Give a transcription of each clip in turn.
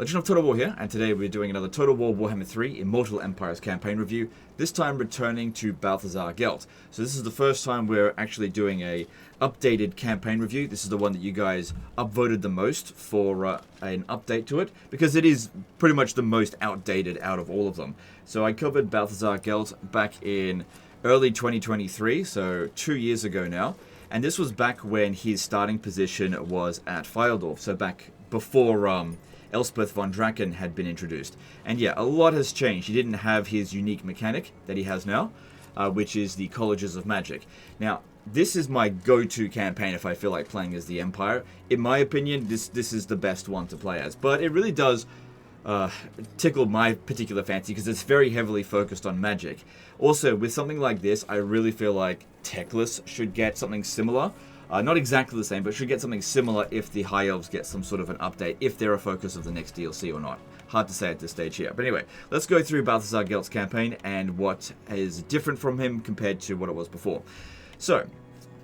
Legend of Total War here, and today we're doing another Total War Warhammer 3 Immortal Empires campaign review, this time returning to Balthasar Gelt. So this is the first time we're actually doing a updated campaign review. This is the one that you guys upvoted the most for an update to it, because it is pretty much the most outdated out of all of them. So I covered Balthasar Gelt back in early 2023, so 2 years ago now, and this was back when his starting position was at Fyldorf, so back before Elspeth von Draken had been introduced. And yeah, a lot has changed. He didn't have his unique mechanic that he has now, which is the Colleges of Magic. Now, this is my go-to campaign if I feel like playing as the Empire. In my opinion, this is the best one to play as. But it really does tickle my particular fancy because it's very heavily focused on magic. Also, with something like this, I really feel like Teclis should get something similar. Not exactly the same, but should get something similar if the High Elves get some sort of an update, if they're a focus of the next DLC or not. Hard to say at this stage here. But anyway, let's go through Balthasar Gelt's campaign and what is different from him compared to what it was before. So,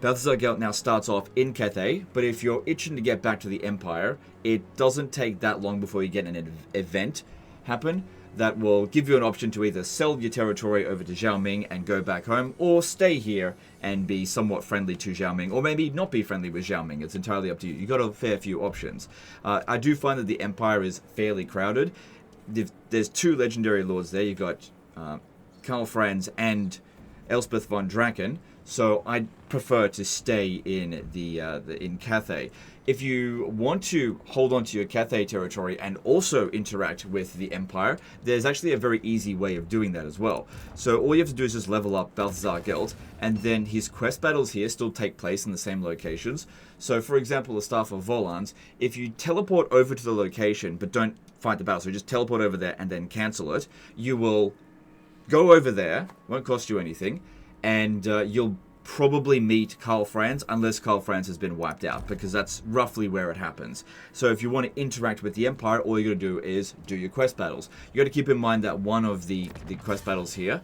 Balthasar Gelt now starts off in Cathay, but if you're itching to get back to the Empire, it doesn't take that long before you get an event happen that will give you an option to either sell your territory over to Xiaoming and go back home, or stay here and be somewhat friendly to Xiaoming, or maybe not be friendly with Xiaoming. It's entirely up to you. You've got a fair few options. I do find that the Empire is fairly crowded. There's two legendary lords there. You've got Karl Franz and Elspeth von Draken, so I prefer to stay in in Cathay. If you want to hold on to your Cathay territory and also interact with the Empire, there's actually a very easy way of doing that as well. So all you have to do is just level up Balthasar Gelt, and then his quest battles here still take place in the same locations. So for example, the Staff of Volans, if you teleport over to the location but don't fight the battle, so just teleport over there and then cancel it, you will go over there, won't cost you anything, and you'll probably meet Karl Franz, unless Karl Franz has been wiped out, because that's roughly where it happens. So if you want to interact with the Empire, all you got to do is do your quest battles. You got to keep in mind that one of the quest battles here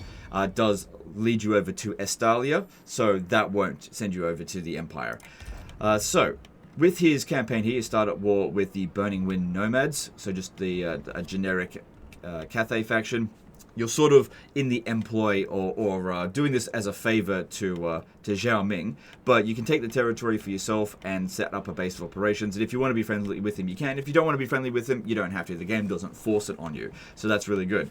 does lead you over to Estalia, so that won't send you over to the Empire. So with his campaign here, you start at war with the Burning Wind Nomads, so just a generic Cathay faction. You're sort of in the employ or doing this as a favor to Xiaoming, but you can take the territory for yourself and set up a base of operations. And if you want to be friendly with him, you can. If you don't want to be friendly with him, you don't have to. The game doesn't force it on you, so that's really good.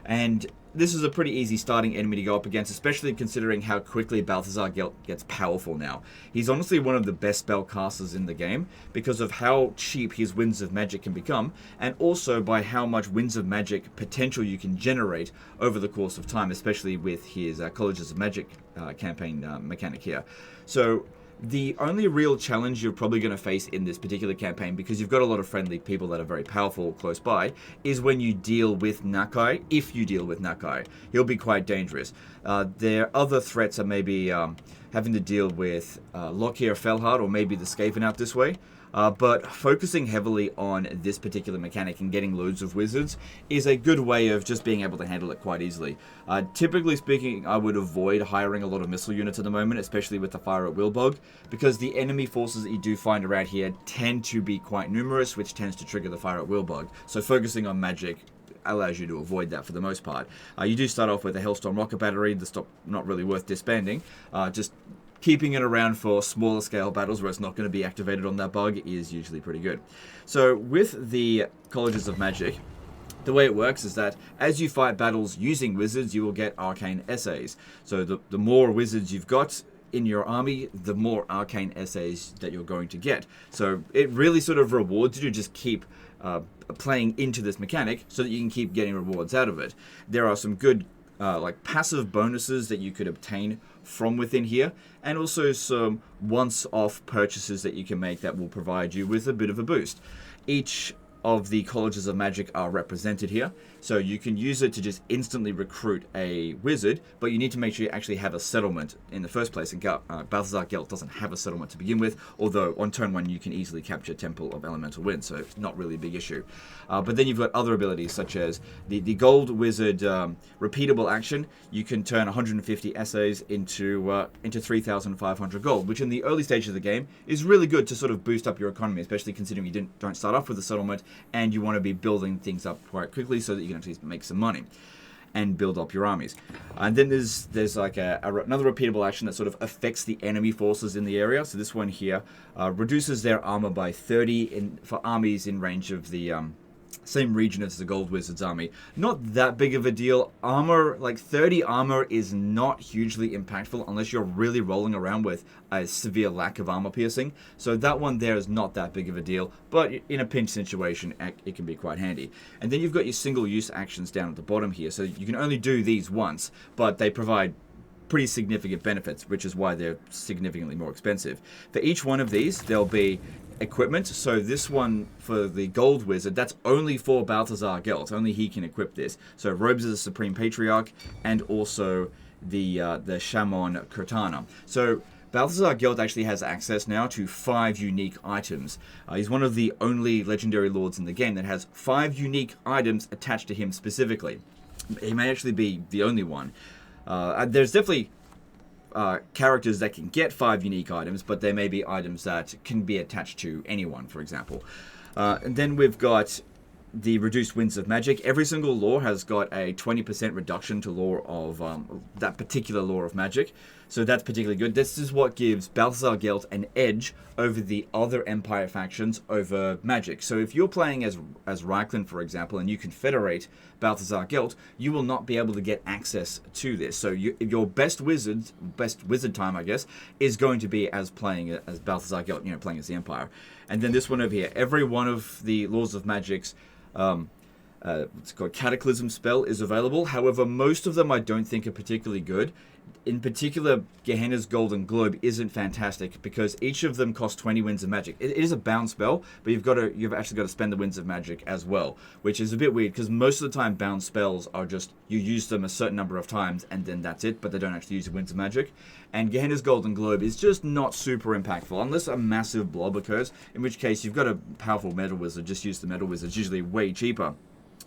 And this is a pretty easy starting enemy to go up against, especially considering how quickly Balthasar Gelt gets powerful now. He's honestly one of the best spellcasters in the game because of how cheap his Winds of Magic can become, and also by how much Winds of Magic potential you can generate over the course of time, especially with his Colleges of Magic campaign mechanic here. So the only real challenge you're probably going to face in this particular campaign, because you've got a lot of friendly people that are very powerful close by, is when you deal with Nakai. If you deal with Nakai, he'll be quite dangerous. Their other threats are maybe having to deal with Lockyer Felhard, or maybe the Skaven out this way. But focusing heavily on this particular mechanic and getting loads of wizards is a good way of just being able to handle it quite easily. Typically speaking, I would avoid hiring a lot of missile units at the moment, especially with the Fire at Will bug, because the enemy forces that you do find around here tend to be quite numerous, which tends to trigger the Fire at Will bug. So focusing on magic allows you to avoid that for the most part. You do start off with a Hellstorm Rocket Battery, that's not really worth disbanding. Just keeping it around for smaller scale battles where it's not going to be activated on that bug is usually pretty good. So with the Colleges of Magic, the way it works is that as you fight battles using wizards, you will get arcane essays. So the more wizards you've got in your army, the more arcane essays that you're going to get. So it really sort of rewards you to just keep playing into this mechanic so that you can keep getting rewards out of it. There are some good like passive bonuses that you could obtain from within here, and also some once-off purchases that you can make that will provide you with a bit of a boost. Each of the Colleges of Magic are represented here, so you can use it to just instantly recruit a wizard, but you need to make sure you actually have a settlement in the first place, and Balthasar Gelt doesn't have a settlement to begin with, although on turn 1 you can easily capture Temple of Elemental Wind, so it's not really a big issue. But then you've got other abilities, such as the Gold Wizard repeatable action. You can turn 150 essays into 3,500 gold, which in the early stages of the game is really good to sort of boost up your economy, especially considering you don't start off with a settlement, and you want to be building things up quite quickly so that you can actually make some money and build up your armies. And then there's like another repeatable action that sort of affects the enemy forces in the area. So this one here reduces their armor by 30 for armies in range of the same region as the Gold Wizard's army. Not that big of a deal. Armor, like 30 armor is not hugely impactful unless you're really rolling around with a severe lack of armor piercing. So that one there is not that big of a deal, but in a pinch situation, it can be quite handy. And then you've got your single-use actions down at the bottom here. So you can only do these once, but they provide pretty significant benefits, which is why they're significantly more expensive. For each one of these, there'll be equipment. So this one for the Gold Wizard, that's only for Balthasar Gelt. Only he can equip this. So robes as a Supreme Patriarch, and also the Shaman Kurtana. So Balthasar Gelt actually has access now to 5 unique items. He's one of the only legendary lords in the game that has 5 unique items attached to him specifically. He may actually be the only one. There's definitely characters that can get 5 unique items, but there may be items that can be attached to anyone, for example. And then we've got the reduced winds of magic. Every single lore has got a 20% reduction to lore of that particular lore of magic. So that's particularly good. This is what gives Balthasar Gelt an edge over the other Empire factions over magic. So if you're playing as Reichland, for example, and you confederate Balthasar Gelt, you will not be able to get access to this. So your best wizard time, I guess, is going to be as playing as Balthasar Gelt, playing as the Empire. And then this one over here, every one of the Laws of Magic's what's called Cataclysm spell is available. However, most of them I don't think are particularly good. In particular, Gehenna's Golden Globe isn't fantastic because each of them cost 20 winds of magic. It is a bound spell, but you've actually got to spend the winds of magic as well, which is a bit weird because most of the time bound spells are just you use them a certain number of times and then that's it, but they don't actually use the winds of magic. And Gehenna's Golden Globe is just not super impactful unless a massive blob occurs, in which case you've got a powerful Metal Wizard. Just use the Metal Wizard. It's usually way cheaper,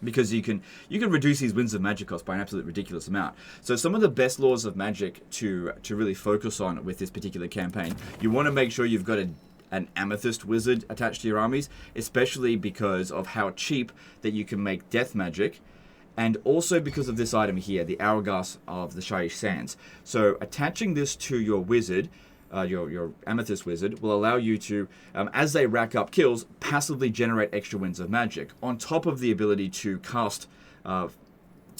because you can reduce these winds of magic cost by an absolute ridiculous amount. So some of the best laws of magic to really focus on with this particular campaign, you want to make sure you've got an Amethyst Wizard attached to your armies, especially because of how cheap that you can make death magic, and also because of this item here, the Hourglass of the Shyish Sands. So attaching this to your wizard, your Amethyst Wizard, will allow you to, as they rack up kills, passively generate extra winds of magic, on top of the ability to cast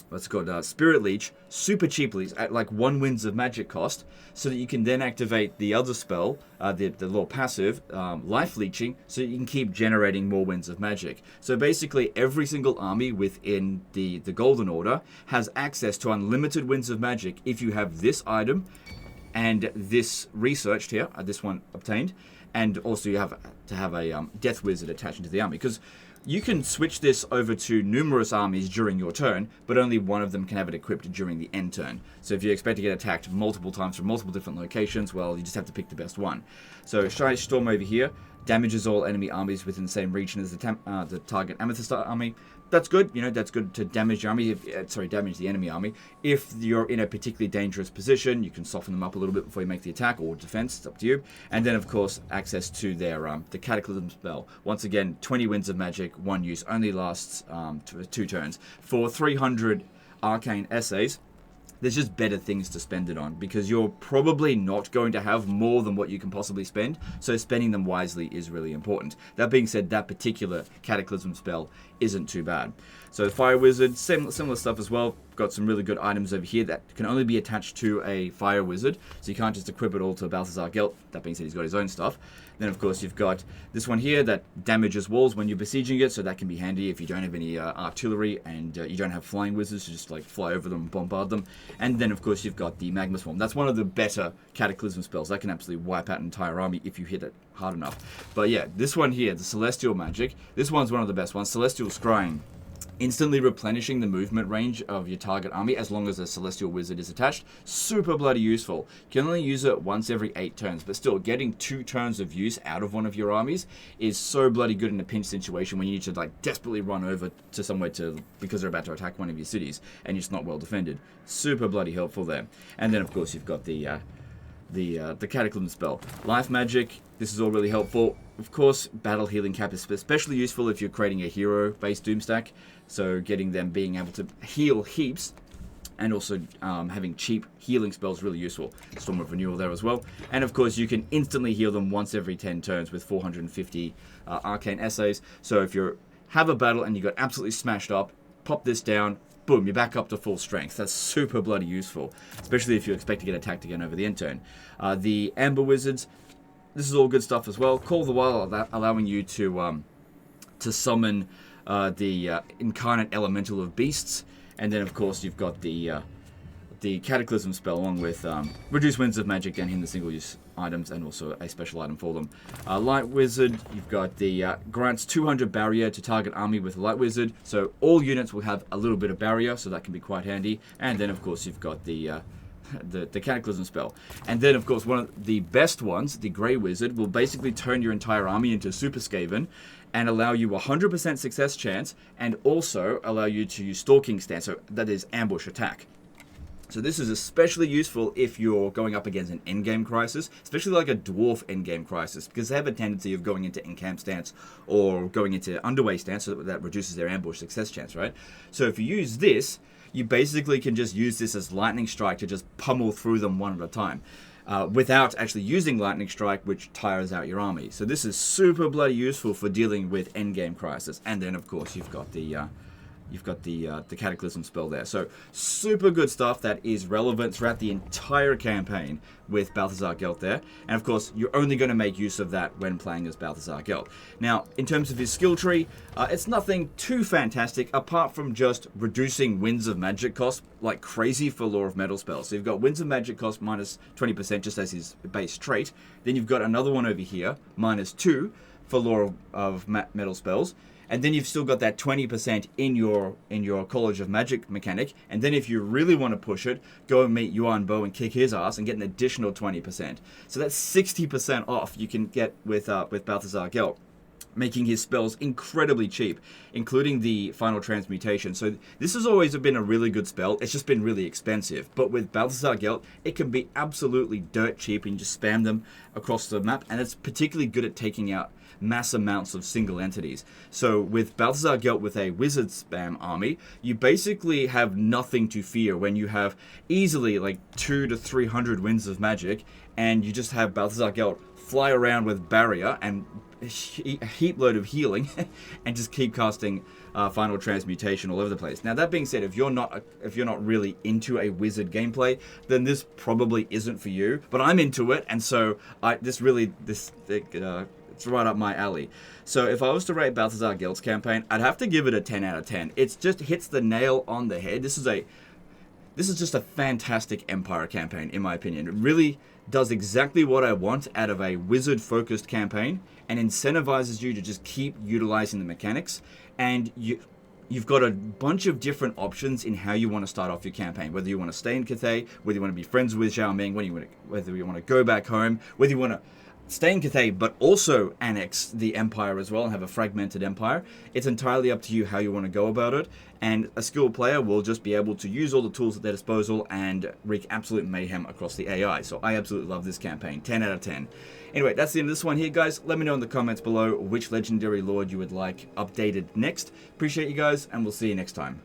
what's called Spirit Leech super cheaply at like 1 winds of magic cost, so that you can then activate the other spell, the lore passive, Life Leeching, so you can keep generating more winds of magic. So basically every single army within the Golden Order has access to unlimited winds of magic if you have this item and this researched here, this one obtained, and also you have to have a Death Wizard attached to the army, because you can switch this over to numerous armies during your turn, but only one of them can have it equipped during the end turn. So if you expect to get attacked multiple times from multiple different locations, well, you just have to pick the best one. So Shyish Storm over here damages all enemy armies within the same region as the target Amethyst army. That's good, that's good to damage your army, damage the enemy army. If you're in a particularly dangerous position, you can soften them up a little bit before you make the attack, or defense, it's up to you. And then, of course, access to their the Cataclysm spell. Once again, 20 winds of magic, 1 use, only lasts 2 turns. For 300 arcane essays, there's just better things to spend it on, because you're probably not going to have more than what you can possibly spend, so spending them wisely is really important. That being said, that particular Cataclysm spell isn't too bad. So the Fire Wizard, similar stuff as well. Got some really good items over here that can only be attached to a Fire Wizard, so you can't just equip it all to Balthasar Gelt. That being said, he's got his own stuff. Then, of course, you've got this one here that damages walls when you're besieging it, so that can be handy if you don't have any artillery and you don't have flying wizards to just like fly over them and bombard them. And then, of course, you've got the Magma Swarm. That's one of the better Cataclysm spells. That can absolutely wipe out an entire army if you hit it hard enough. But yeah, this one here, the Celestial Magic, this one's one of the best ones. Celestial Scrying. Instantly replenishing the movement range of your target army as long as a Celestial Wizard is attached. Super bloody useful. You can only use it once every 8 turns, but still, getting 2 turns of use out of one of your armies is so bloody good in a pinch situation when you need to like desperately run over to somewhere because they're about to attack one of your cities and it's not well defended. Super bloody helpful there. And then, of course, you've got the the Cataclysm spell. Life magic, this is all really helpful. Of course, battle healing cap is especially useful if you're creating a hero-based doom stack. So getting them being able to heal heaps, and also having cheap healing spells really useful. Storm of Renewal there as well. And of course, you can instantly heal them once every 10 turns with 450 arcane essays. So if you have a battle and you got absolutely smashed up, pop this down, boom, you're back up to full strength. That's super bloody useful, especially if you expect to get attacked again over the end turn. The Amber Wizards, this is all good stuff as well. Call the Wild, allowing you to summon the Incarnate Elemental of Beasts. And then, of course, you've got the Cataclysm spell, along with Reduce Winds of Magic and hidden the single-use items, and also a special item for them. Light Wizard, you've got the grants 200 barrier to target army with Light Wizard, so all units will have a little bit of barrier, so that can be quite handy. And then, of course, you've got the Cataclysm spell. And then, of course, one of the best ones, the Grey Wizard, will basically turn your entire army into Super Skaven and allow you 100% success chance, and also allow you to use Stalking Stance, so that is ambush attack. So this is especially useful if you're going up against an endgame crisis, especially like a dwarf endgame crisis, because they have a tendency of going into encamp stance or going into underway stance, so that reduces their ambush success chance, right? So if you use this, you basically can just use this as Lightning Strike to just pummel through them one at a time. Without actually using Lightning Strike, which tires out your army. So this is super bloody useful for dealing with endgame crisis. And then, of course, you've got the Cataclysm spell there. So super good stuff that is relevant throughout the entire campaign with Balthasar Gelt there. And of course, you're only going to make use of that when playing as Balthasar Gelt. Now, in terms of his skill tree, it's nothing too fantastic apart from just reducing Winds of Magic cost like crazy for Law of Metal spells. So you've got Winds of Magic cost minus 20% just as his base trait. Then you've got another one over here, minus 2 for Law of Metal spells. And then you've still got that 20% in your College of Magic mechanic. And then if you really want to push it, go and meet Yuan Bo and kick his ass and get an additional 20%. So that's 60% off you can get with Balthasar Gelt, making his spells incredibly cheap, including the Final Transmutation. So this has always been a really good spell. It's just been really expensive. But with Balthasar Gelt, it can be absolutely dirt cheap and just spam them across the map. And it's particularly good at taking out mass amounts of single entities. So with Balthasar Gelt with a wizard spam army, you basically have nothing to fear when you have easily like 200 to 300 Winds of Magic, and you just have Balthasar Gelt fly around with barrier and a heap load of healing and just keep casting Final Transmutation all over the place. Now that being said, if you're not really into a wizard gameplay, then this probably isn't for you. But I'm into it, and so it's right up my alley. So if I was to rate Balthasar Gelt's campaign, I'd have to give it a 10 out of 10. It just hits the nail on the head. This is just a fantastic Empire campaign, in my opinion. It really does exactly what I want out of a wizard-focused campaign and incentivizes you to just keep utilizing the mechanics. And you've got a bunch of different options in how you want to start off your campaign. Whether you want to stay in Cathay, whether you want to be friends with Zhao Ming, whether you want to go back home, whether you want to stay in Cathay but also annex the Empire as well and have a fragmented Empire. It's entirely up to you how you want to go about it, and a skilled player will just be able to use all the tools at their disposal and wreak absolute mayhem across the AI. So I absolutely love this campaign. 10 out of 10. Anyway, that's the end of this one here, guys. Let me know in the comments below which Legendary Lord you would like updated next. Appreciate you guys, and we'll see you next time.